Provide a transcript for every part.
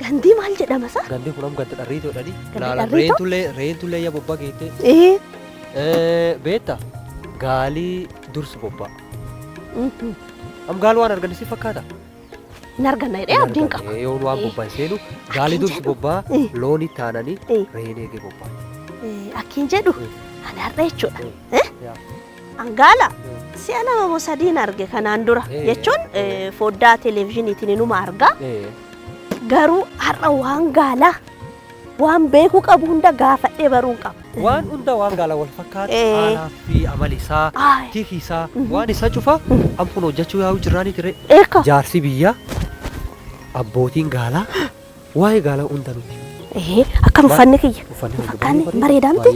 Gandi maal jedhama sa? Gandi kunam gandi dharriitoo dhani. Gandi Laala dharriitoo? reentulee yaa bobbaa geette. Beetta gaalii dursi bobbaa. Am gaal waan argan si fakkaata. Hin arganna jedhee abdiin qaba. Yoo waan bobbaan seenu gaalii dursi bobbaa looni taananii reen eegee bobbaa. Akkiin jedhu ani har'a jechuudha. Angaala si'a lama moo sadiin arge kanaan dura jechuun foddaa televezyiiniitiin inuma argaa. Garuu har'a waan gaalaa waan beekuu qabu hunda gaafadhee baruun qaba. Waan hunda waan gaalaa wal fakkaata haalaa fi amali isaa tiiki isaa waan isa cufa ampuun hojjechuu yaa'u jirraanii ture. Jaarsi biyyaa abbootiin gaalaa waa'ee gaalaa hunda nuti. Akkam uffanni kiyya. Uffanni bareedaa miti.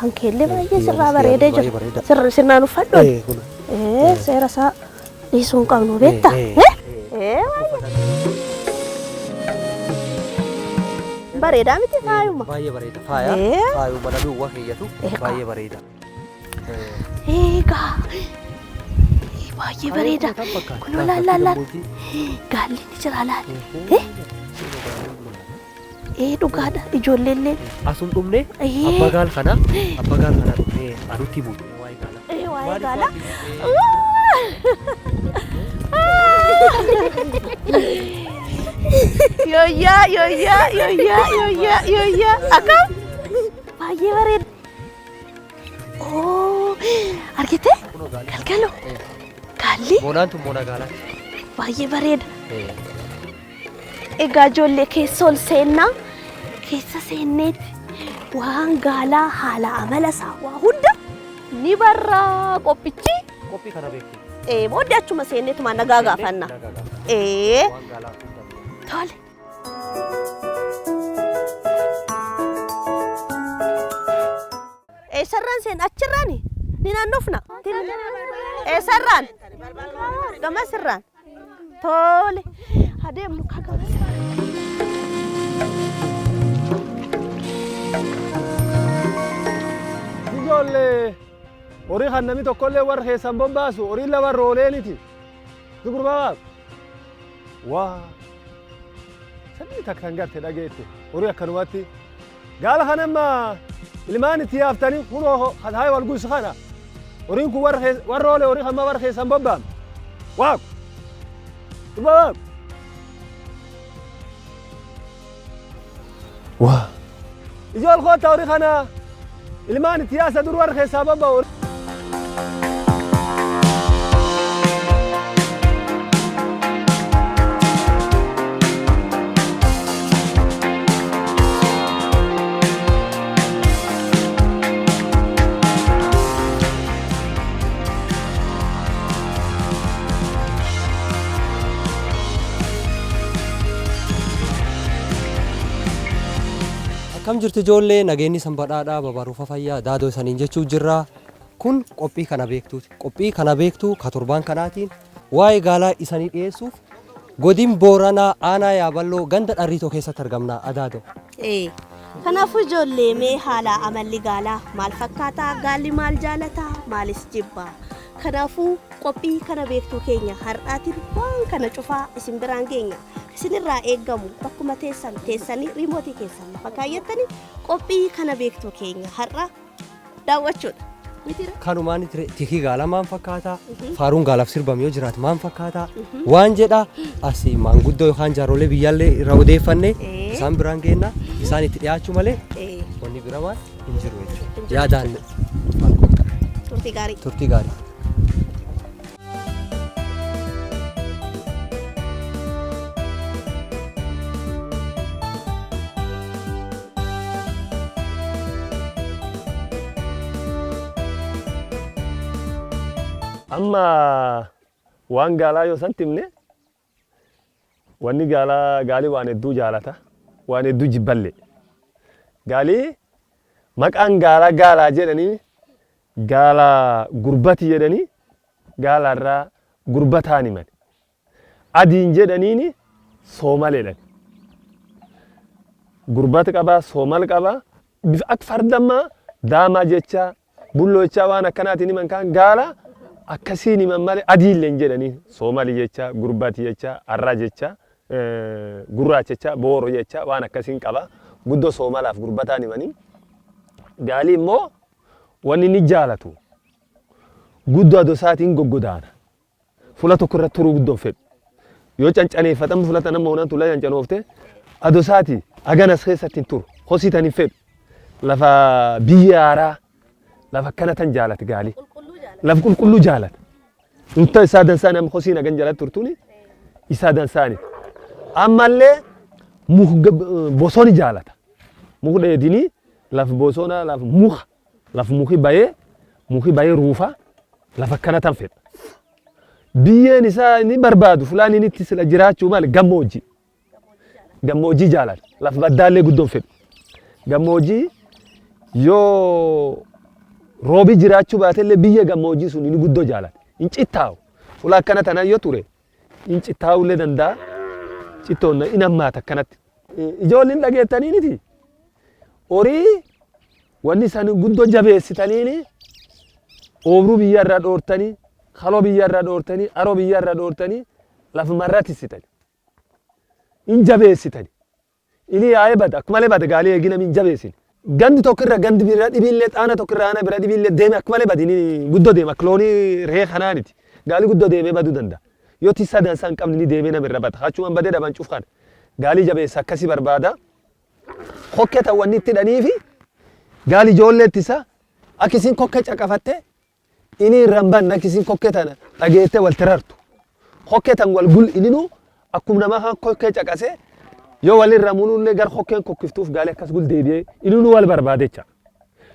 Kan keellee baay'ee sirraa bareedee jira. Sirnaan uffadhu. Seera isaa dhiisuu hin qabnu beektaa? Bareedaa miti faayuma. Baay'ee bareeda. Faayuma namni uwwa keeyyatu baay'ee bareeda. Eegaa. Baay'ee bareeda. Kun laala. Gaalli ni jira laala. Dhugaadha ijoolleellee. Asum dhumne abbaa gaal kana dhumne anutti himu. Waa'ee gaala. Yooyyaa. Akkam baay'ee bareeda. Argite? Galgalo. Gaalli. Moonaantu moona gaalaa. Baay'ee bareeda. Egaa ijoollee keessa ol seennaa keessa seenneetti waan gaalaa haala amala isaa waa hunda ni barraa qophichi. Qophii kana beektu. Booddee achuma seenneetuma nagaa gaafanna. Tole. Eessarraan seen achirraani ni naannofna. Eessarraan gamasirraan. Tole. Adeemnu kagamas. Ijoollee horii kan namni tokkollee warra keessan bobbaasu horii lama rooleeliti. Dugurbaa waa sabni takkan garte dhageette horii akkanumatti gaala kanamma ilmaan itti yaaftanii kunoo haadhaa wal guusu kana horiin kun warra roolee horii kan warra keessan bobbaam waaku dugurbaa wah ijool koota horii kana ilmaan itti yaasa dur warra keessaa bobba'u. Akkam jirtu ijoollee nageenyi sanbadhaadhaa babaruufa fayyaa daadoo isaniin jechuu jirra. Kun qophii kana beektuuti. Qophii kana beektuu ka torbaan kanaatiin waa'ee gaalaa isanii dhiyeessuuf godin Booranaa aanaa Yaaballoo ganda dharriitoo keessatti argamna adaadoo. Kanaafuu ijoollee mee haala amalli gaalaa maal fakkaataa? Gaalli maal jaalataa? Maalis jibbaa? Kanaafuu qophii kana beektuu keenya har'aatiin waan kana cufaa isin biraan geenya. Isinirraa eeggamu bakkuma teessanii riimootii keessan lafa kaayyattanii qophii kana beektuu keenya har'a daawwachuudha. Kanumaan tikii gaala maan fakkaataa? Faaruun gaalaaf sirbame yoo jiraatu maan fakkaataa? Waan jedha asii maanguddoo yookaan jaaroolee biyyaallee irraa odeeffanne isaan biraan geenna isaan itti dhiyaachuu malee wanni biramaan hin jiru jechuudha. Yaadaan turtii gaarii. Amma waan gaalaa yoo san timne wanni gaalii waan hedduu jaalata waan hedduu jibballe gaalii maqaan gaalaa jedhanii gaalaa gurbati jedhanii gaalaarraa gurbataan himan adiin jedhaniini soomaleedhan gurbata qabaa soomal qabaa bifa akka fardammaa daamaa jecha bulloo jecha waan akkanaatiin himan kaan gaalaa akkasiin himan malee adiilleen jedhanii soomali jecha gurbati jecha arraa jecha gurraacha booro jecha waan akkasiin qaba guddoo soomalaaf gurbataan himanii gaalii immoo wanni ni jaalatu guddoo adoo isaatiin goggodaana fuula tokko irratti turuu guddoon fedhu yoo cancaneeffatamu fuula nama honaan tuula cancanoofte adoo isaatii aganas keessatti hin turu hosiitan hin fedhu lafa biyya haaraa lafa akkanatan jaalate gaalii lafa qulqulluu jaalata nuta isaa dansaan amma hosiin agan jaalatu turtuuni isaa dansaani ammallee bosoni jaalata muka dheedinii lafa bosona lafa muki bayee ruufa lafa akkanatan fedha biyyeen isaa ni barbaadu fulaan inni itti sila jiraachuu maali gammoojii jaalata lafa baddaallee guddoon fedhu gammoojii yoo roobi jiraachuu baatellee biyya gammoojii sun inni guddoo jaalata in cittaa'u fuula akkana tanaan yoo ture in cittaa'ullee danda'a cittoonna in hammaata akkanatti ijoolleen dhageettaniiniti horii wanni isaan guddoo jabeessitaniini oobruu biyya irraa dhoortanii haloo biyya irraa dhoortanii aroo biyya irraa dhoortanii lafa marratissitani in jabeessitani ili yaa'ee bada akkuma malee bada gaalii eeginami in jabeessin gandi tokko irra gandi bira dhibiillee xaana tokko irra aana bira dhibiillee deeme akkuma malee badini guddoo deema akka loonii ree kanaaniti gaalii guddoo deemee baduu danda'a yoo tissaa dansaa hin qabne ni deemee namirra bada hachumaan badee dhaban cufkan gaalii jabeessa akkasii barbaada kokkee ta'wanni itti hidhaniifi gaalii ijoollee ittisa akkisiin kokkee caqafatte ini ramban akkisiin kokkee tana dhageettee wal tirartu kokkee tan wal gul ininu akkuma namaa kokkee caqase yoo walirra munuullee gar kokkeen kokkiftuuf gaalii akkas gul deebi'ee ininu wal barbaadecha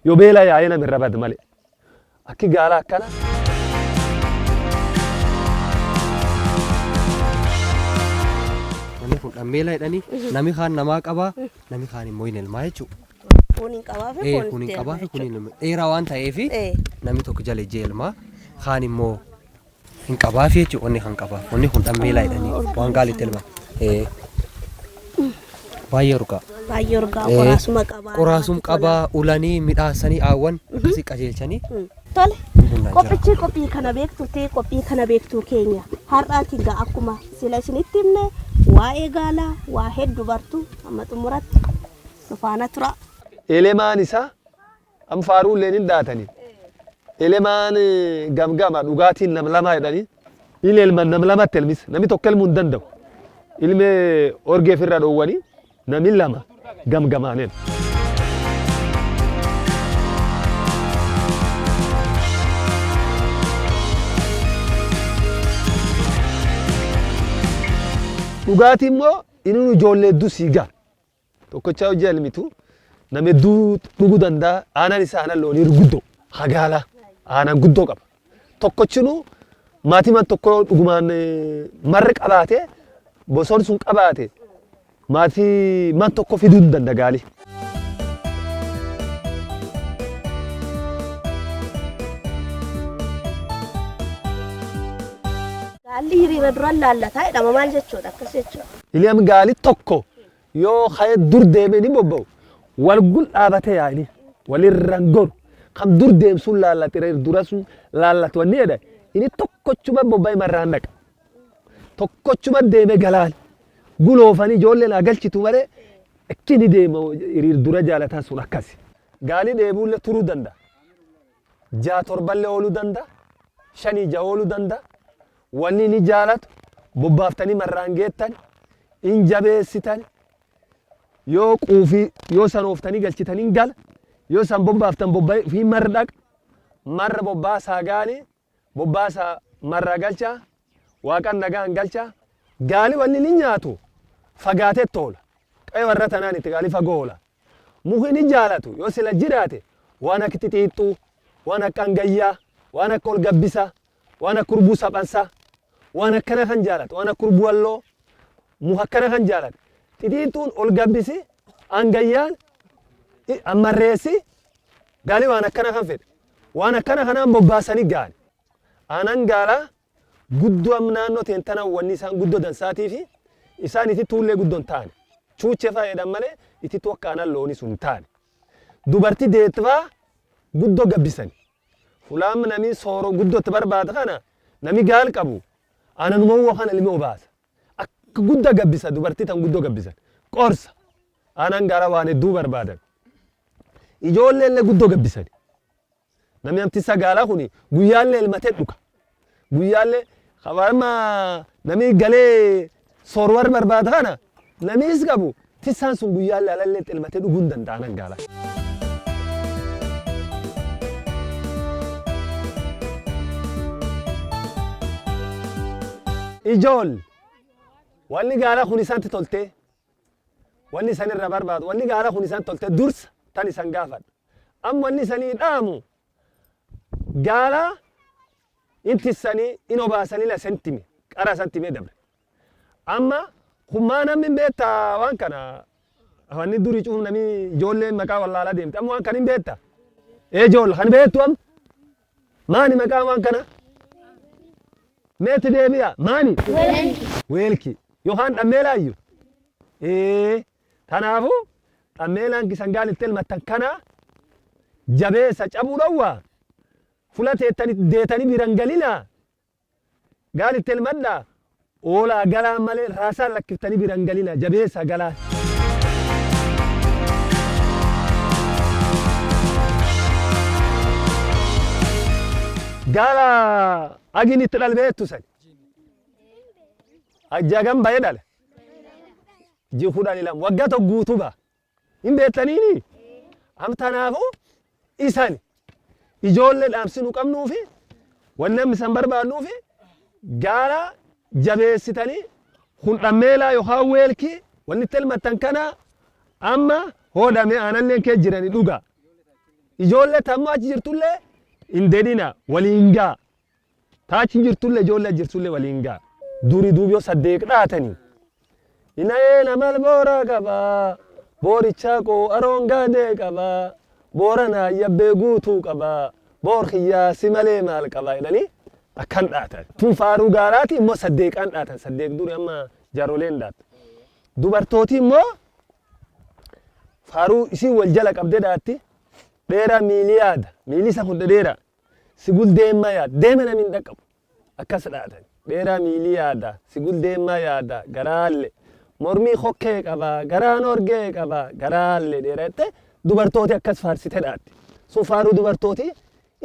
yoo beela yaa'ee namirra bad malee akki gaala akkana. Namni kun dhammeela jedhanii namni kaan namaa qabaa namni kaan immoo hin elmaa jechuudha. Kuniin qabaa fi Kuniin qabaa fi kuniin dheeraa waan ta'eef namni tokko jala ijjee elmaa kaan immoo hin qabaa fi jechuudha wanni kan qabaa wanni kun dhammeela jedhanii waan gaaliitti elmaa. Baay'ee urgaa. Baay'ee urgaa qoraasuma qabaa. Qoraasuma qabaa ulanii midhaasanii aawwan akkasii qajeelchanii. Tole qophichi qophii kana beektu ta'e qophii kana beektuu keenya har'aatiin gaa akkuma sila isinitti himne waa'ee gaalaa waa hedduu bartu amma xumuratti nufaana tura. Elemaan isaa am faaruulleen hin dhaatanii elemaan gamgama dhugaatiin nam lama jedhanii il elman nam lamatti elmis namni tokko elmuu hin danda'u ilmee orgeef irra dhoowwanii namni lama gamgamaaneen. Dhugaatii immoo inni ijoollee hedduu siigaa tokkochaa hojii elmitu nama hedduu dhuguu danda'a aanaan isaa aanan loonii guddoo hagaala aanan guddoo qaba tokkochinu maatii man tokko dhugumaan marri qabaate bosonni sun qabaate maatii man tokko fiduu hin danda'a gaalii. Gaalli hiriira duraan laallataa jedhama maal jechuudha akkas jechuudha. Iliyam gaalii tokko yoo ka'ee dur deemee ni bobba'u wal gul dhaabatee yaa'anii walirraan goru kan dur deemsuun laallate dura sun laallatu wanni jedha inni tokkochuma bobba'ee marraan dhaqa tokkochuma deemee galaan guloofanii ijoollee naa galchitu malee akkini deema hiriir dura jaalataan sun akkasi gaalii dheebuullee turuu danda'a jaa torballee ooluu danda'a shanii jaa ooluu danda'a wanni ni jaalatu bobbaaftanii marraan geettan in jabeessitan yoo quufii yoo san ooftanii galchitanii gala yoo san bobbaaftan bobba'ee fi marra dhaqa marra bobbaasaa gaalii bobbaasaa marra galchaa waaqan nagaan galchaa gaalii wanni ni nyaatu fagaatee toola qe'ee warra tanaan itti gaalii fagoo oola muki ni jaalatu yoo sila jiraate waan akka xixiixxuu waan akka angayyaa waan akka ol gabbisaa waan akka kurbuu saphansaa waan akkana kan jaalatu waan akka kurbuu walloo muka akkana kan jaalatu xixiixxuun ol gabbisi angayyaan ammarreessi gaalii waan akkana kan fedhe waan akkana kanaan bobbaasanii gaali aanan gaalaa guddoo am naannoo teen tana wanni isaan guddoo dansaatii fi isaan itti tuullee guddoon taane chuuchee fayyadam malee itti tokko aanan loonii sun taane dubartii deetfaa guddoo gabbisani fulaan namni sooroo guddootti barbaada kana namni gaal qabu aananuma uwwa kana ilmi obaasa akka guddaa gabbisa dubartii tan guddoo gabbisan qorsa aanan gara waan hedduu barbaadan ijoollee illee guddoo gabbisan namni amtisa gaalaa kuni guyyaallee ilmatee dhuka guyyaallee qabaarma namni galee soorwar barbaada kana namis qabu tisaan sun guyyaallee alallee ilmatee dhuguun danda'anan gaalaa. Ijool wanni gaalaa kun isaanitti tolte wanni isaan irra barbaadu wanni gaalaa kun isaan tolte dursa tan isaan gaafadha amma wanni isanii dhaamu gaalaa intisanii in obaasanii la sentime qara sentime dabre amma kummaa namni beekta waan kana wanni durii cuuf namni ijoolleen maqaa wallaalaa deemte amma waan kan hin beekta ijool kan beektu amma maani maqaa waan kana meeti deebi'a maani weelki yookaan dhammeelaayyuu tanaafu dhammeelaan kisan gaalitti elmattan kana jabeessa cabuu dhowwaa fula deetanii biran galina gaalitti elmadha oolaa galaa malee raasaan lakkiftanii biran galina jabeessa galaa. Gala agin itti dhalbeettu san ajjagan baye dhale ji kudhan ilam waggaa tokko guutuu ba hin beektaniini amtanaafu isan ijoollee dhaamsinu qabnuufi wanni amma isan barbaannuufi gaala jabeessitanii kun dhammeelaa yookaan weelkii wanni itti elmattan kana amma hoodhamee aanalleen kee jirani dhuga ijoollee tammoo achi jirtullee indedina walinga taachin jirtulle ijoollee jirtulle walinga duri duubyo saddeeq dhaatanii inayee namal boora qaba booricha qoo aroongaadee qaba boorana yabbee guutuu qaba boor kiyyaasi malee maal qaba jedhanii akkan dhaatan tun faaruu gaaraati immoo saddeeqaan dhaatan saddeeq duri amma jaaroleen dhaatan dubartooti immoo faaruu isii wal jala qabdee dhaatti dheeraa miilii yaada miilii isa hunda dheeraa sigul deemaa yaada deema namni hin dhaqqabu akkas dhaatan dheeraa miilii yaada sigul deemaa yaada garaalle mormii hokkee qaba garaan orgee qaba garaalle dheeratte dubartooti akkas faarsite dhaatti sun faaruu dubartooti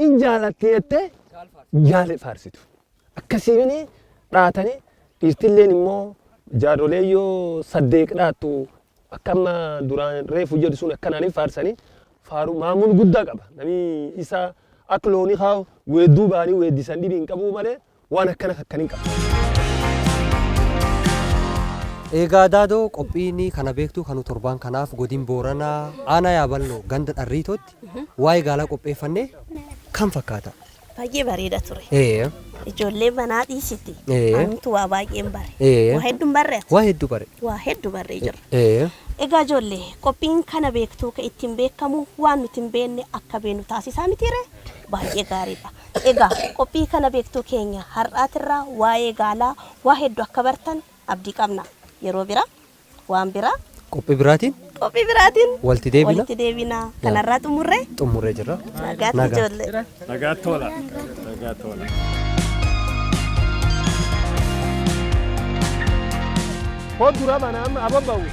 in jaalatti jette jaale faarsitu akkasiin dhaatanii dhiirtilleen immoo jaaroleeyyoo saddeeq dhaattu akkamma duraan reefu jedhu sun akkanaan faarsanii faaruu maamul guddaa qaba namni isa akka loonii haa weedduu baanii weeddisan dhibiin qabuu malee waan akkana akkaniin qaba. Egaa daadoo qophiin kana beektu kanu torban kanaaf godin booranaa aanaa yaaballoo ganda dharriitootti waa'ee gaalaa qopheeffannee kan fakkaata. Baay'ee bareeda ture. Ijoollee manaa dhiisitti. Antu waa baay'een bare. Waa hedduun barre. Waa hedduu bare. Waa hedduu barree jira. Egaa ijoollee qophiin kana beektuu ka ittiin beekamu waan nuti hin beekne akka beenu taasisaa mitiire baay'ee gaariidha. Egaa qophii kana beektuu keenya har'aatirraa waa'ee gaalaa waa hedduu akka bartan abdii qabna. Yeroo biraa waan biraa qophii biraatiin walitti deebina kanarraa xumurree jirra. Nagaatti ijoollee. Nagaatti tola. Kod dura manam ababawu.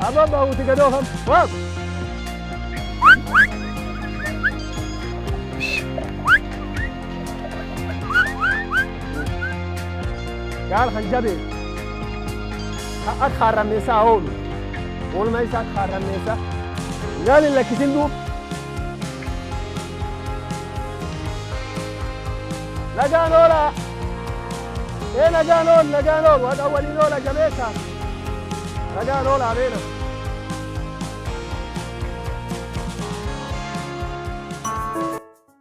Ababawu tiga doham. Wow. قال خنجبي أخر النساء هون قول ما يسا أخر النساء قال لك سندو لقانولا إيه لقانول وهذا أولي نولا جميسا لقانولا علينا